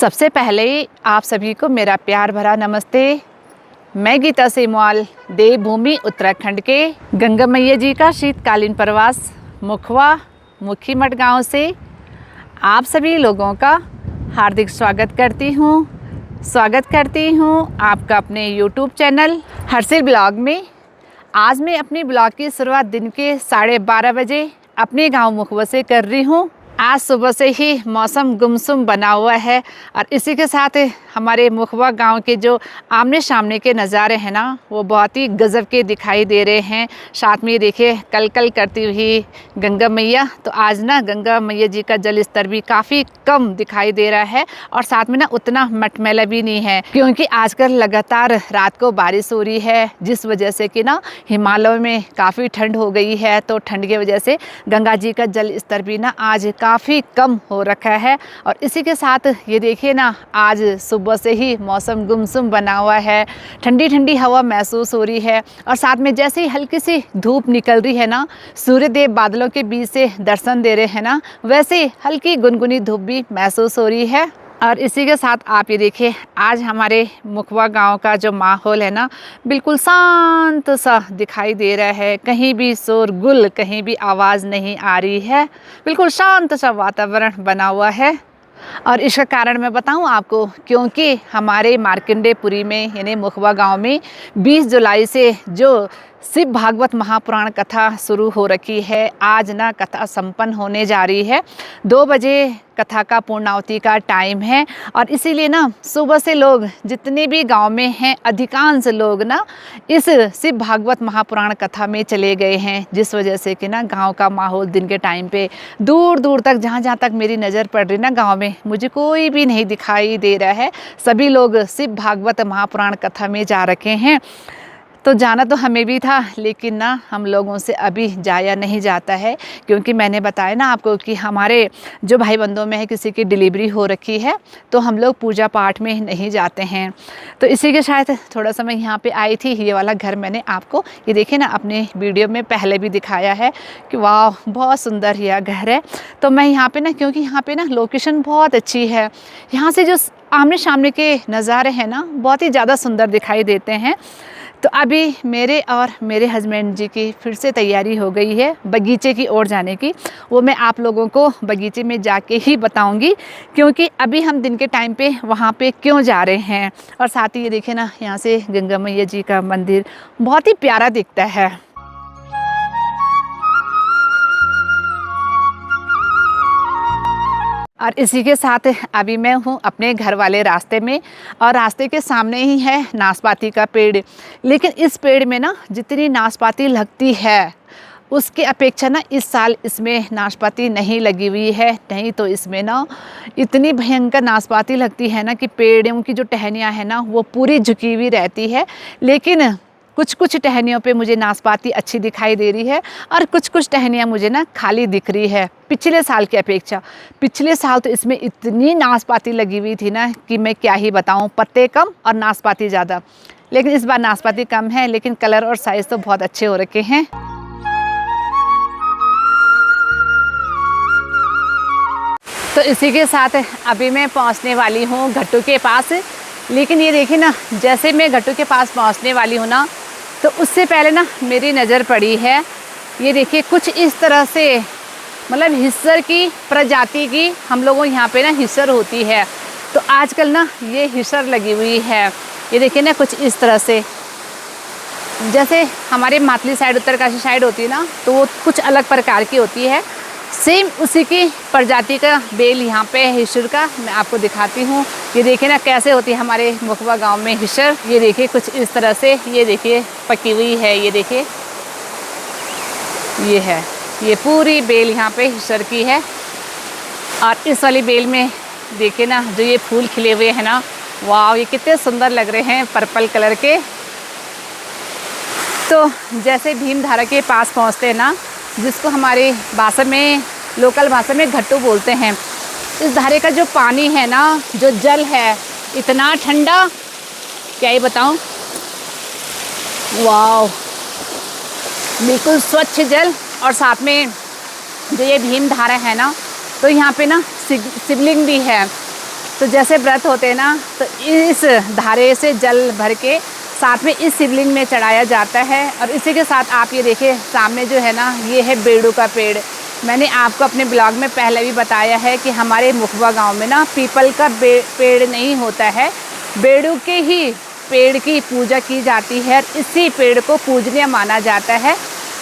सबसे पहले आप सभी को मेरा प्यार भरा नमस्ते। मैं गीता सेमवाल देवभूमि उत्तराखंड के गंगा मैया जी का शीतकालीन प्रवास मुखवा मुखीमठ गांव से आप सभी लोगों का हार्दिक स्वागत करती हूं आपका अपने YouTube चैनल हर्षिल ब्लॉग में। आज मैं अपनी ब्लॉग की शुरुआत दिन के 12:30 बजे अपने गांव मुखवा से कर रही हूं। आज सुबह से ही मौसम गुमसुम बना हुआ है और इसी के साथ हमारे मुखवा गांव के जो आमने सामने के नज़ारे हैं ना, वो बहुत ही गज़ब के दिखाई दे रहे हैं। साथ में देखिए कल कल करती हुई गंगा मैया। तो आज ना गंगा मैया जी का जल स्तर भी काफ़ी कम दिखाई दे रहा है और साथ में ना उतना मटमैला भी नहीं है, क्योंकि आजकल लगातार रात को बारिश हो रही है, जिस वजह से कि ना हिमालय में काफ़ी ठंड हो गई है। तो ठंड की वजह से गंगा जी का जल स्तर भी ना आज काफ़ी कम हो रखा है। और इसी के साथ ये देखिए ना, आज सुबह से ही मौसम गुमसुम बना हुआ है, ठंडी ठंडी हवा महसूस हो रही है और साथ में जैसे ही हल्की सी धूप निकल रही है ना, सूर्यदेव बादलों के बीच से दर्शन दे रहे हैं ना, वैसे हल्की गुनगुनी धूप भी महसूस हो रही है। और इसी के साथ आप ये देखिए, आज हमारे मुखवा गांव का जो माहौल है ना, बिल्कुल शांत सा दिखाई दे रहा है। कहीं भी शोरगुल, कहीं भी आवाज़ नहीं आ रही है, बिल्कुल शांत सा वातावरण बना हुआ है। और इसका कारण मैं बताऊं आपको, क्योंकि हमारे मार्कंडेयपुरी में यानी मुखवा गांव में 20 जुलाई से जो शिव भागवत महापुराण कथा शुरू हो रखी है। आज ना कथा संपन्न होने जा रही है। 2 बजे कथा का पूर्णावती का टाइम है और इसीलिए ना सुबह से लोग जितने भी गांव में हैं, अधिकांश लोग ना इस शिव भागवत महापुराण कथा में चले गए हैं, जिस वजह से कि ना गांव का माहौल दिन के टाइम पे दूर दूर तक, जहाँ तक मेरी नज़र पड़ रही ना गांव में, मुझे कोई भी नहीं दिखाई दे रहा है। सभी लोग शिव भागवत महापुराण कथा में जा रखे हैं। तो जाना तो हमें भी था, लेकिन ना हम लोगों से अभी जाया नहीं जाता है, क्योंकि मैंने बताया ना आपको कि हमारे जो भाई बंधुओं में है किसी की डिलीवरी हो रखी है, तो हम लोग पूजा पाठ में नहीं जाते हैं। तो इसी के शायद थोड़ा सा मैं यहाँ पे आई थी। ये वाला घर मैंने आपको ये देखिए ना अपने वीडियो में पहले भी दिखाया है कि वाह बहुत सुंदर यह घर है। तो मैं यहाँ पर ना, क्योंकि यहाँ पर ना लोकेशन बहुत अच्छी है, यहाँ से जो आमने सामने के नज़ारे हैं ना, बहुत ही ज़्यादा सुंदर दिखाई देते हैं। तो अभी मेरे और मेरे हस्बैंड जी की फिर से तैयारी हो गई है बगीचे की ओर जाने की। वो मैं आप लोगों को बगीचे में जाके ही बताऊंगी, क्योंकि अभी हम दिन के टाइम पे वहाँ पे क्यों जा रहे हैं। और साथ ही ये देखिए ना, यहाँ से गंगा मैया जी का मंदिर बहुत ही प्यारा दिखता है। और इसी के साथ अभी मैं हूँ अपने घर वाले रास्ते में, और रास्ते के सामने ही है नाशपाती का पेड़। लेकिन इस पेड़ में ना जितनी नाशपाती लगती है, उसके अपेक्षा ना इस साल इसमें नाशपाती नहीं लगी हुई है। नहीं तो इसमें ना इतनी भयंकर नाशपाती लगती है ना कि पेड़ों की जो टहनियाँ हैं ना, वो पूरी झुकी हुई रहती है। लेकिन कुछ कुछ टहनियों पे मुझे नाशपाती अच्छी दिखाई दे रही है और कुछ कुछ टहनियाँ मुझे ना खाली दिख रही है पिछले साल की अपेक्षा। पिछले साल तो इसमें इतनी नाशपाती लगी हुई थी ना कि मैं क्या ही बताऊँ, पत्ते कम और नाशपाती ज़्यादा। लेकिन इस बार नाशपाती कम है, लेकिन कलर और साइज़ तो बहुत अच्छे हो रखे हैं। तो इसी के साथ अभी मैं पहुँचने वाली हूँ घट्टू के पास। लेकिन ये देखिए ना, जैसे मैं घट्टू के पास पहुँचने वाली हूँ ना, तो उससे पहले ना मेरी नज़र पड़ी है, ये देखिए कुछ इस तरह से, मतलब हिस्सर की प्रजाति की हम लोगों यहाँ पे ना हिस्सर होती है। तो आजकल ना ये हिस्सर लगी हुई है। ये देखिए ना कुछ इस तरह से, जैसे हमारे मातली साइड, उत्तरकाशी साइड होती है ना, तो वो कुछ अलग प्रकार की होती है। सेम उसी की प्रजाति का बेल यहाँ पे है हिस्सर का। मैं आपको दिखाती हूँ। ये देखिए ना कैसे होती है हमारे मुखवा गांव में हिस्सर। ये देखिए कुछ इस तरह से, ये देखिए पकी हुई है। ये देखिए ये है, ये पूरी बेल यहाँ पे हिस्सर की है। और इस वाली बेल में देखिए ना जो ये फूल खिले हुए हैं ना, वाह ये कितने सुंदर लग रहे हैं, पर्पल कलर के। तो जैसे भीमधारा के पास पहुँचते हैं ना, जिसको हमारे भाषा में, लोकल भाषा में घट्टू बोलते हैं, इस धारे का जो पानी है ना, जो जल है, इतना ठंडा क्या ही बताऊं। वाह बिल्कुल स्वच्छ जल। और साथ में जो ये भीमधारा है ना, तो यहाँ पे ना शिवलिंग भी है। तो जैसे व्रत होते हैं ना, तो इस धारे से जल भर के साथ में इस शिवलिंग में चढ़ाया जाता है। और इसी के साथ आप ये देखिए सामने जो है ना, ये है बेड़ू का पेड़। मैंने आपको अपने ब्लॉग में पहले भी बताया है कि हमारे मुखवा गांव में ना पीपल का पेड़ नहीं होता है, बेड़ू के ही पेड़ की पूजा की जाती है। इसी पेड़ को पूजनीय माना जाता है।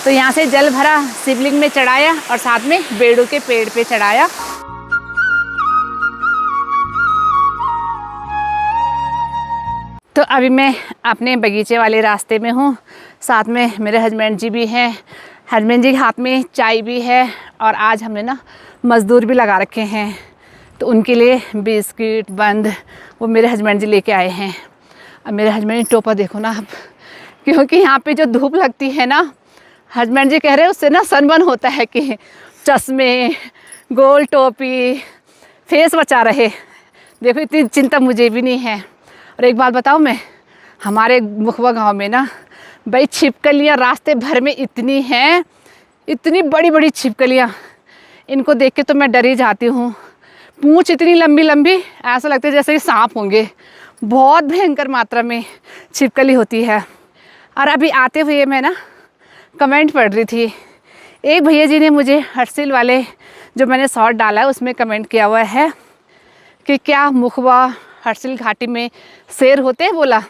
तो यहाँ से जल भरा, शिवलिंग में चढ़ाया और साथ में बेड़ू के पेड़ पे चढ़ाया। तो अभी मैं अपने बगीचे वाले रास्ते में हूँ, साथ में मेरे हस्बैंड जी भी हैं। हस्बैंड जी के हाथ में चाय भी है और आज हमने ना मज़दूर भी लगा रखे हैं, तो उनके लिए बिस्किट बंद वो मेरे हस्बैंड जी लेके आए हैं। अब मेरे हस्बैंड टोपा देखो ना अब, क्योंकि यहाँ पे जो धूप लगती है ना, हस्बैंड जी कह रहे हैं उससे ना सनबर्न होता है कि चश्मे, गोल टोपी, फेस बचा रहे। देखो इतनी चिंता मुझे भी नहीं है। और एक बात बताऊँ मैं, हमारे मुखवा गांव में ना भाई छिपकलियाँ रास्ते भर में इतनी हैं, इतनी बड़ी बड़ी छिपकलियाँ, इनको देख के तो मैं डर ही जाती हूँ। पूँछ इतनी लंबी लंबी, ऐसा लगता है जैसे कि सांप होंगे। बहुत भयंकर मात्रा में छिपकली होती है। और अभी आते हुए मैं ना कमेंट पढ़ रही थी, एक भैया जी ने मुझे हर्सिल वाले जो मैंने शॉर्ट डाला है उसमें कमेंट किया हुआ है कि क्या मुखवा हर्सिल घाटी में शेर होते हैं बोला।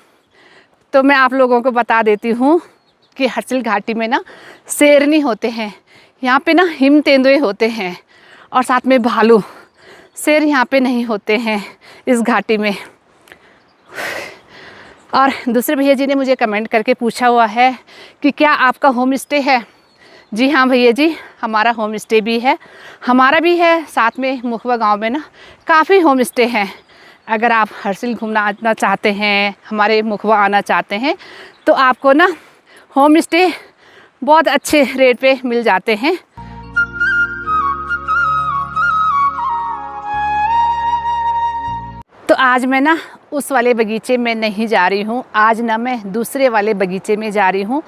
तो मैं आप लोगों को बता देती हूँ कि हर्सिल घाटी में ना शेर नहीं होते हैं, यहाँ पे ना हिम तेंदुए होते हैं और साथ में भालू। शेर यहाँ पे नहीं होते हैं इस घाटी में। और दूसरे भैया जी ने मुझे कमेंट करके पूछा हुआ है कि क्या आपका होम स्टे है। जी हाँ भैया जी, हमारा होम स्टे भी है, हमारा भी है। साथ में मुखवा गांव में ना काफ़ी होम स्टे हैं। अगर आप हर्सिल घूमना आना चाहते हैं, हमारे मुखवा आना चाहते हैं, तो आपको ना होम स्टे बहुत अच्छे रेट पे मिल जाते हैं। तो आज मैं ना उस वाले बगीचे में नहीं जा रही हूँ, आज ना मैं दूसरे वाले बगीचे में जा रही हूँ।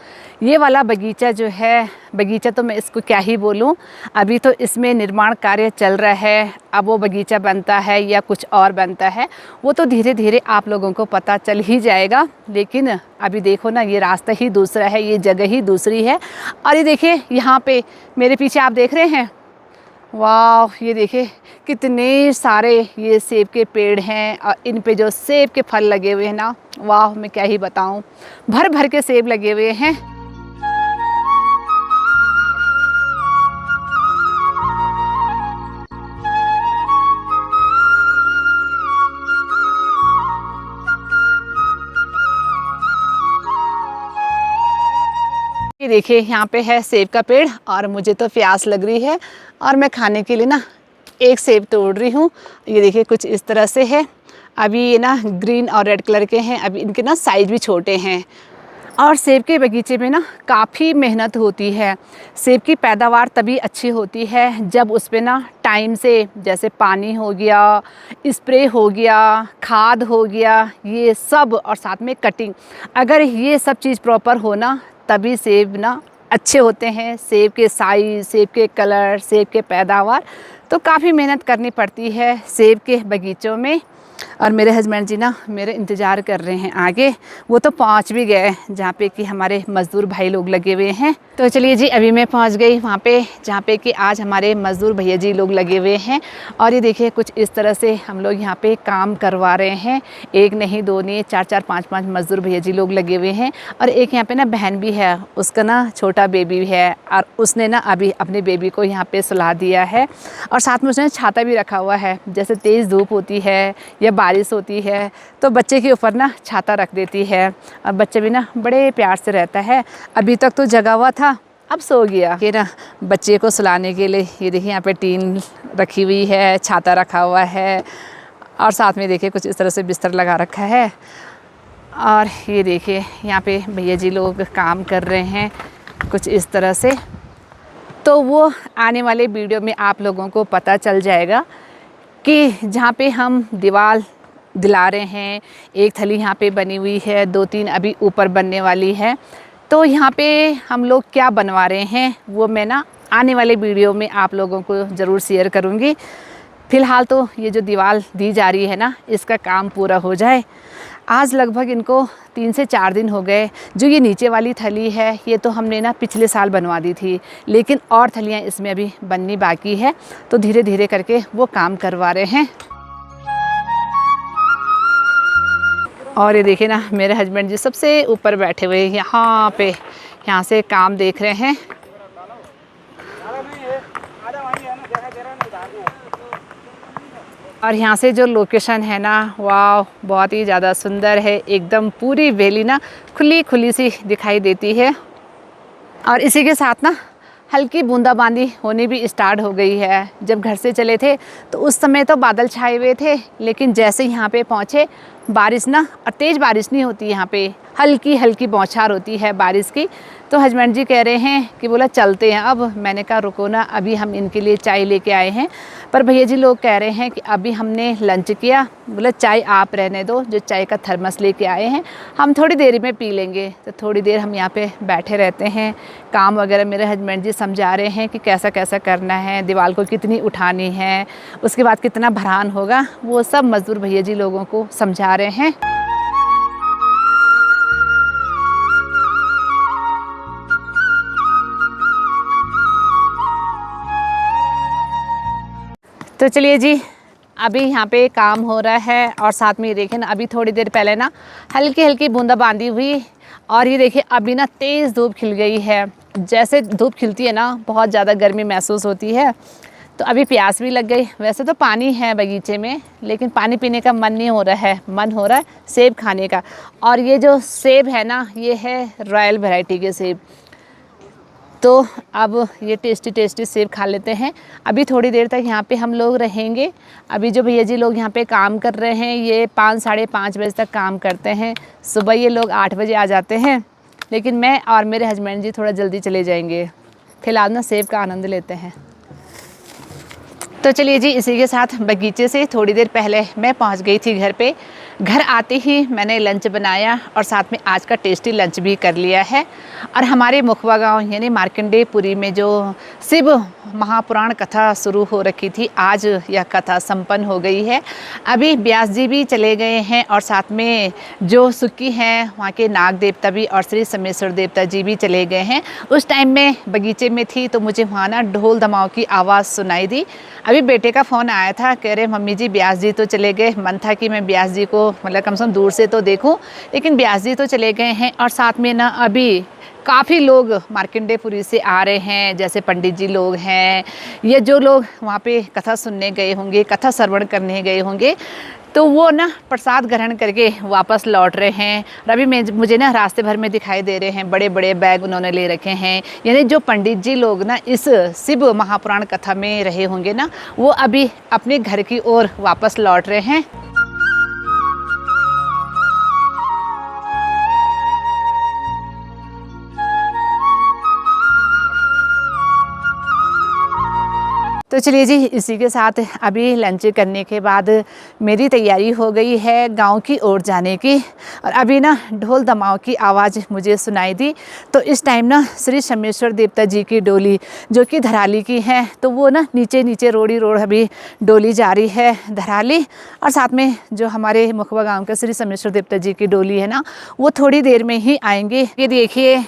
ये वाला बगीचा जो है, बगीचा तो मैं इसको क्या ही बोलूँ, अभी तो इसमें निर्माण कार्य चल रहा है। अब वो बगीचा बनता है या कुछ और बनता है वो तो धीरे धीरे आप लोगों को पता चल ही जाएगा। लेकिन अभी देखो ना, ये रास्ता ही दूसरा है, ये जगह ही दूसरी है। और ये देखिए यहाँ पे मेरे पीछे आप देख रहे हैं, वाह, ये देखिए कितने सारे ये सेब के पेड़ हैं और इन पे जो सेब के फल लगे हुए हैं ना, वाह, मैं क्या ही बताऊं, भर भर के सेब लगे हुए हैं। ये देखिए यहाँ पे है सेब का पेड़ और मुझे तो प्यास लग रही है और मैं खाने के लिए ना एक सेब तोड़ रही हूँ। ये देखिए कुछ इस तरह से है। अभी ये ना ग्रीन और रेड कलर के हैं, अभी इनके ना साइज़ भी छोटे हैं। और सेब के बगीचे में ना काफ़ी मेहनत होती है। सेब की पैदावार तभी अच्छी होती है जब उस पे ना टाइम से, जैसे पानी हो गया, स्प्रे हो गया, खाद हो गया, ये सब, और साथ में कटिंग, अगर ये सब चीज़ प्रॉपर हो ना, तभी सेब ना अच्छे होते हैं। सेब के साइज़, सेब के कलर, सेब के पैदावार, तो काफ़ी मेहनत करनी पड़ती है सेब के बगीचों में। और मेरे हस्बैंड जी ना मेरे इंतज़ार कर रहे हैं आगे, वो तो पहुंच भी गए जहाँ पे कि हमारे मज़दूर भाई लोग लगे हुए हैं। तो चलिए जी, अभी मैं पहुंच गई वहाँ पे जहाँ पे कि आज हमारे मज़दूर भैया जी लोग लगे हुए हैं। और ये देखिए कुछ इस तरह से हम लोग यहाँ पे काम करवा रहे हैं। एक नहीं, दो नहीं, चार चार पाँच पाँच मज़दूर भैया जी लोग लगे हुए हैं। और एक यहाँ पे ना बहन भी है, उसका ना छोटा बेबी भी है और उसने ना अभी अपने बेबी को यहाँ पे सुला दिया है। और साथ में उसने छाता भी रखा हुआ है, जैसे तेज़ धूप होती है या बारिश होती है तो बच्चे के ऊपर ना छाता रख देती है और बच्चे भी ना बड़े प्यार से रहता है। अभी तक तो जगा हुआ था, अब सो गया। ये ना बच्चे को सुलाने के लिए ये देखिए यहाँ पे टीन रखी हुई है, छाता रखा हुआ है और साथ में देखिए कुछ इस तरह से बिस्तर लगा रखा है। और ये देखिए यहाँ पे भैया जी लोग काम कर रहे हैं कुछ इस तरह से। तो वो आने वाले वीडियो में आप लोगों को पता चल जाएगा कि जहाँ पे हम दीवार दिला रहे हैं, एक थली यहाँ पे बनी हुई है, 2-3 अभी ऊपर बनने वाली है। तो यहाँ पे हम लोग क्या बनवा रहे हैं वो मैं ना आने वाले वीडियो में आप लोगों को ज़रूर शेयर करूँगी। फ़िलहाल तो ये जो दीवार दी जा रही है ना, इसका काम पूरा हो जाए। आज लगभग इनको 3 से 4 दिन हो गए। जो ये नीचे वाली थली है, ये तो हमने ना पिछले साल बनवा दी थी, लेकिन और थलियाँ इसमें अभी बननी बाकी है, तो धीरे धीरे करके वो काम करवा रहे हैं। और ये देखिए ना, मेरे हस्बैंड जी सबसे ऊपर बैठे हुए यहाँ से काम देख रहे हैं। और यहाँ से जो लोकेशन है ना, वाह, बहुत ही ज़्यादा सुंदर है। एकदम पूरी वैली ना खुली खुली सी दिखाई देती है। और इसी के साथ ना हल्की बूंदाबांदी होनी भी स्टार्ट हो गई है। जब घर से चले थे तो उस समय तो बादल छाए हुए थे, लेकिन जैसे यहाँ पे पहुँचे बारिश ना, और तेज़ बारिश नहीं होती यहाँ पे, हल्की हल्की बौछार होती है बारिश की। तो हस्बैंड जी कह रहे हैं कि बोला चलते हैं अब। मैंने कहा रुको ना, अभी हम इनके लिए चाय लेके आए हैं। पर भैया जी लोग कह रहे हैं कि अभी हमने लंच किया, बोला चाय आप रहने दो, जो चाय का थर्मस लेके आए हैं हम थोड़ी देर में पी लेंगे। तो थोड़ी देर हम यहाँ पे बैठे रहते हैं। काम वगैरह मेरे हस्बैंड जी समझा रहे हैं कि कैसा कैसा करना है, दीवार को कितनी उठानी है, उसके बाद कितना भरान होगा, वो सब मज़दूर भैया जी लोगों को समझा रहे हैं। तो चलिए जी, अभी यहाँ पे काम हो रहा है और साथ में ये देखिए ना, अभी थोड़ी देर पहले ना हल्की हल्की बूंदाबांदी हुई और ये देखिए अभी ना तेज़ धूप खिल गई है। जैसे धूप खिलती है ना, बहुत ज़्यादा गर्मी महसूस होती है। तो अभी प्यास भी लग गई। वैसे तो पानी है बगीचे में, लेकिन पानी पीने का मन नहीं हो रहा है, मन हो रहा है सेब खाने का। और ये जो सेब है ना, ये है रॉयल वैरायटी के सेब। तो अब ये टेस्टी टेस्टी सेब खा लेते हैं। अभी थोड़ी देर तक यहाँ पे हम लोग रहेंगे। अभी जो भैया जी लोग यहाँ पे काम कर रहे हैं, ये 5 साढ़े 5 बजे तक काम करते हैं। सुबह ये लोग 8 बजे आ जाते हैं, लेकिन मैं और मेरे हस्बैंड जी थोड़ा जल्दी चले जाएंगे। फिलहाल ना सेब का आनंद लेते हैं। तो चलिए जी, इसी के साथ बगीचे से थोड़ी देर पहले मैं पहुंच गई थी घर पे। घर आते ही मैंने लंच बनाया और साथ में आज का टेस्टी लंच भी कर लिया है। और हमारे मुखवा गांव यानी मार्कंडेयपुरी में जो शिव महापुराण कथा शुरू हो रखी थी, आज यह कथा संपन्न हो गई है। अभी व्यास जी भी चले गए हैं और साथ में जो सुक्की हैं वहाँ के नाग देवता भी और श्री समेश्वर देवता जी भी चले गए हैं। उस टाइम में बगीचे में थी तो मुझे वहाँ ना ढोल धमाव की आवाज़ सुनाई दी। अभी बेटे का फ़ोन आया था, कह रहे मम्मी जी व्यास जी तो चले गए। मन था कि मैं व्यास जी को मतलब कम से कम दूर से तो देखूं, लेकिन व्यास जी तो चले गए हैं। और साथ में ना अभी काफ़ी लोग मार्कंडेयपुरी से आ रहे हैं, जैसे पंडित जी लोग हैं, ये जो लोग वहाँ पे कथा सुनने गए होंगे, कथा श्रवण करने गए होंगे, तो वो ना प्रसाद ग्रहण करके वापस लौट रहे हैं। और अभी मुझे ना रास्ते भर में दिखाई दे रहे हैं, बड़े बड़े बैग उन्होंने ले रखे हैं। यानी जो पंडित जी लोग ना इस शिव महापुराण कथा में रहे होंगे ना, वो अभी अपने घर की ओर वापस लौट रहे हैं। तो चलिए जी, इसी के साथ अभी लंच करने के बाद मेरी तैयारी हो गई है गांव की ओर जाने की। और अभी ना ढोल धमाव की आवाज़ मुझे सुनाई दी। तो इस टाइम ना श्री समेश्वर देवता जी की डोली जो कि धराली की है, तो वो ना नीचे नीचे रोड़ी रोड अभी डोली जा रही है धराली। और साथ में जो हमारे मुखवा गाँव के श्री समेश्वर देवता जी की डोली है ना, वो थोड़ी देर में ही आएंगे। ये देखिए,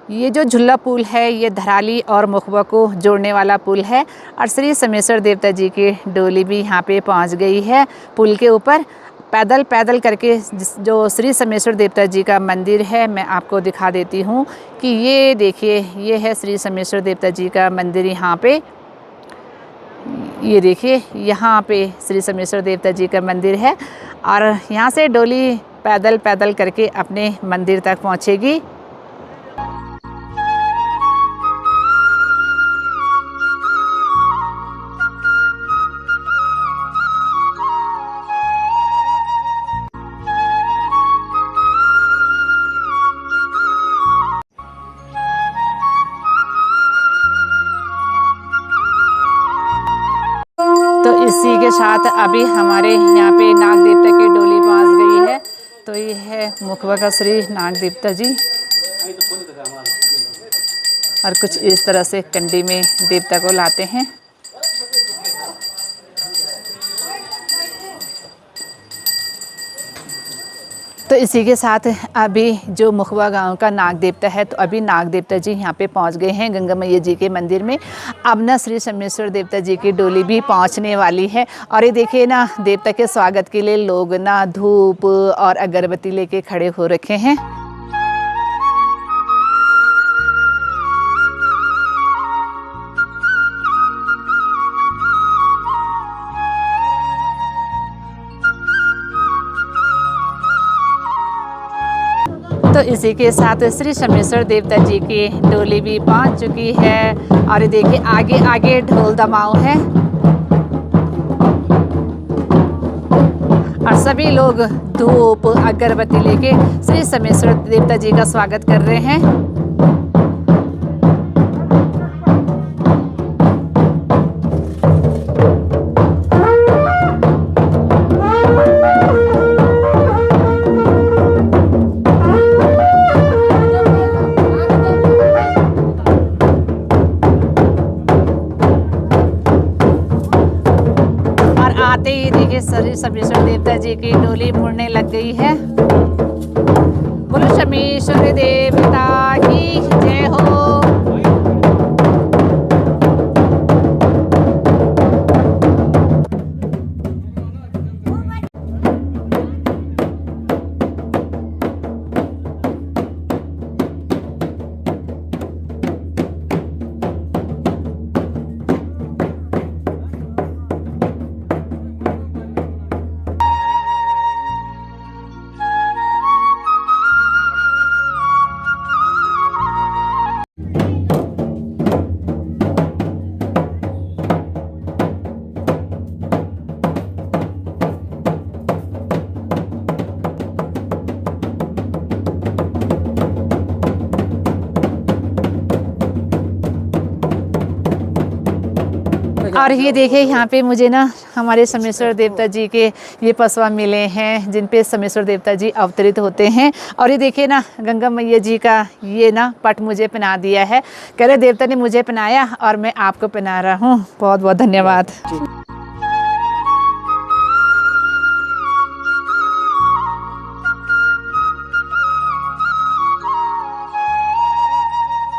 ये जो झुल्ला पुल है, ये धराली और मुखवा को जोड़ने वाला पुल है। और श्री समेश्वर देवता जी की डोली भी यहाँ पे पहुँच गई है पुल के ऊपर। पैदल पैदल करके जो श्री समेश्वर देवता जी का मंदिर है, मैं आपको दिखा देती हूँ कि ये देखिए, ये है श्री समेश्वर देवता जी का मंदिर। यहाँ पे ये देखिए, यहाँ पे श्री समेश्वर देवता जी का मंदिर है। और यहाँ से डोली पैदल पैदल करके अपने मंदिर तक पहुँचेगी। तो इसी के साथ अभी हमारे यहाँ पे नाग देवता की डोली पहुँच गई है। तो ये है मुखवा का श्री नाग देवता जी। और कुछ इस तरह से कंडी में देवता को लाते हैं। तो इसी के साथ अभी जो मुखवा गांव का नाग देवता है, तो अभी नाग देवता जी यहाँ पे पहुँच गए हैं गंगा मैया जी के मंदिर में। अब ना श्री शमेश्वर देवता जी की डोली भी पहुँचने वाली है। और ये देखिए ना, देवता के स्वागत के लिए लोग ना धूप और अगरबत्ती लेके खड़े हो रखे हैं। तो इसी के साथ श्री शमेश्वर देवता जी की डोली भी पहुंच चुकी है। और देखिए आगे आगे ढोल दमाऊ है और सभी लोग धूप अगरबत्ती लेके श्री शमेश्वर देवता जी का स्वागत कर रहे हैं। आते ही देखिए श्री शमेश्वर देवता जी की डोली मुड़ने लग गई है। बोलो शमेश्वर देवता की जय हो। और ये देखिए यहाँ पे मुझे ना हमारे शमेश्वर देवता जी के ये पसवा मिले हैं, जिन पे शमेश्वर देवता जी अवतरित होते हैं। और ये देखिए ना, गंगा मैया जी का ये ना पट मुझे पहना दिया है। कह रहे देवता ने मुझे पहनाया और मैं आपको पहना रहा हूँ। बहुत बहुत धन्यवाद।